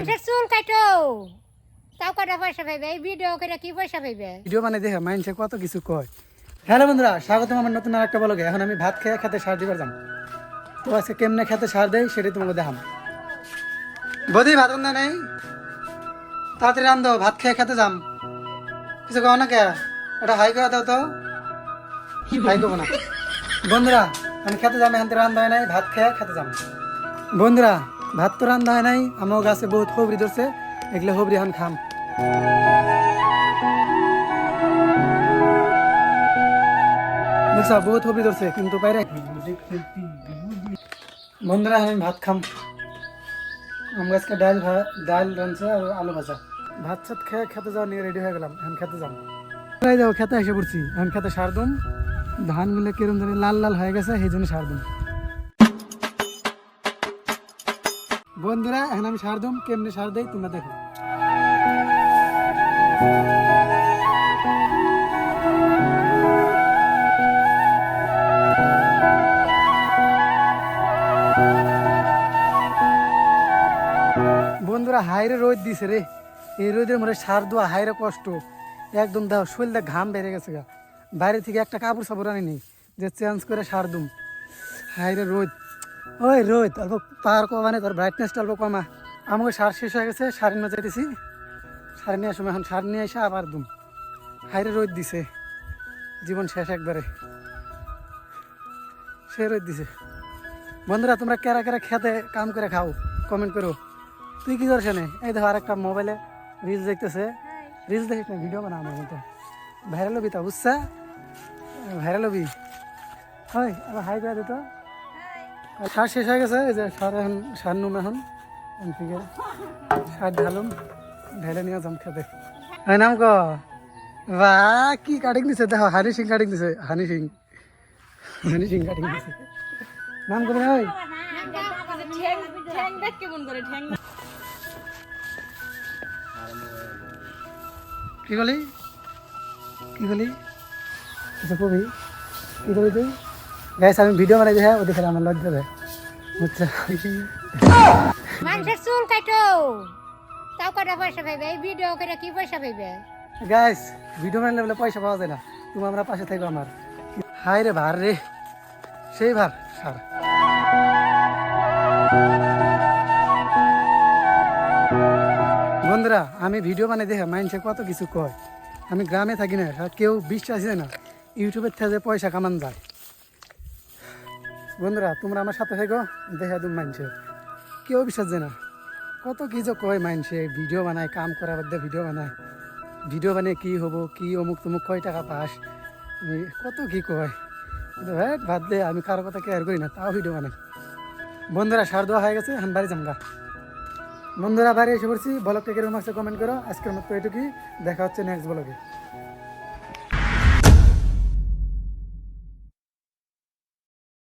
চুল কাটো তাও কটা পয়সা পাইবে এই ভিডিও করে কি পয়সা পাইবে ভিডিও মানে দেখে মাইন্ডসে কত কিছু কয়। হ্যালো বন্ধুরা, স্বাগতম আমার নতুন আর একটা ব্লগে। এখন আমি ভাত খেয়ে খেতে সার দিবার যাম। তো আজকে কেমনে খেতে সার দেয় সেটাই তোমাকে দেখাম। বদি ভাত রান্না নেই, তাড়াতাড়ি রান্ধো, ভাত খেয়ে খেতে যাম। কিছু কও না কে? ওটা হাই করে দাও তো। হাই করবো না বন্ধুরা, আমি খেতে যাম। এখান থেকে রান্ধা হয় নাই, ভাত খেয়ে খেতে যাম। বন্ধুরা, ভাত তো রান্ধা হয় নাই, আমার গাছে বহুত হবরি ধরছে, এগুলো হবরি এখন খাম। বুঝছা, বহুত হবরি ধরছে কিন্তু বাইরে। বন্ধুরা, আমি ভাত খাম। আমার আজকে ডাল রাঁধছে আর আলু ভাজা। ভাত সাত খেয়ে খেতে যাওয়া নিয়ে রেডি হয়ে গেলাম। এখন খেতে যাম। যাও, খেতে এসে পড়ছি। এখন খেতে সার দুম। ধানগুলো কিরম ধরে লাল লাল হয়ে গেছে, সেই জন্য সার দুম। বন্ধুরা, এখন আমি সার দুম। কেমনে সার দেই তোমরা দেখো। বন্ধুরা, হাইরে রোদ দিছে রে। এই রোদের মধ্যে সার দেওয়া হাইরে কষ্ট। একদম দাও, শরীরটা ঘাম বেড়ে গেছে গা। বাইরে থেকে একটা কাপড় সাপড় আনি নেই যে চেঞ্জ করে সার দুম। হাইরে রোদ। ওই রোদ অল্প পাওয়ার কমানে, তোর ব্রাইটনেসটা অল্প কমা। আমাকে সার শেষ হয়ে গেছে, সার নিয়ে যেতেছি। সার নিয়ে আসো, এখন সার নিয়ে এসে আবার দুম। হাইরে রোদ দিছে, জীবন শেষ একবারে। সে রোদ দিছে। বন্ধুরা, তোমরা কেরা কেরা খেতে কাম করে খাও, কমেন্ট করো। তুই কি করছ? এই দেখো, আরেকটা মোবাইলে রিলস দেখতেছে। রিলস দেখিস না, ভিডিও বানা আমার মতো। ভাইরাল হবি তা, বুঝছা? ভাইরাল হবি। হয় আবার হাই করে দিত। সার শেষ হয়ে গেছে, এই যে সার এখন সার নুম। এখন থেকে সার ঢালুম, ঢেলে নিয়ে যাম খেতে। হ্যাঁ, নাম ক। বা কি কাটিং দিছে দেখো, হানি সিং কাটিং দিছে। হানি সিং কাটিং দিছে। নাম করে ওই কি বলি কিছু কবি কি করি তুই? গাইস, আমি ভিডিও বানাই দেখে ও দেখে আমার লজ্জা দেয়, বুঝছো? মানুষের চুল কাটো তাও কটা পয়সা পাইবে এই ভিডিও করে কি পয়সা পাইবে গাইস, ভিডিও বানালে বলে পয়সা পাওয়া যায় না। তুমি আমরা পাশে থাকো আমার। হাই রে ভার রে, সেই ভার সার। বন্ধুরা, আমি ভিডিও বানাই দেখে মাইন্ডসে কত কিছু কয়। আমি গ্রামে থাকি না, কেউ বিশ্বাস যায় না ইউটিউবের থেকে পয়সা কামান যায়। বন্ধুরা, তোমরা আমার সাথে থাকো, দেখে তুমি মাইন্ডসে কেউ বিশ্বাস যায় না। কত কিছু কয় মাইন্ডসে, ভিডিও বানায়, কাম করার বাদে ভিডিও বানায়। ভিডিও বানিয়ে কী হবো, কি অমুক তমুক, কয় টাকা পাস, কত কি কয়। কিন্তু হ্যাঁ, বাদ দে, আমি কারোর কথা কেয়ার করি না, তাও ভিডিও বানাই। বন্ধুরা, সার দেওয়া হয়ে গেছে, এখন বাড়ি যামগা। বন্ধুরা, বাড়ি এসে পড়ছি। ব্লগটা কিরকম আছে কমেন্ট করো। আজকের মতো এটুকুই, দেখা হচ্ছে নেক্সট ব্লগে।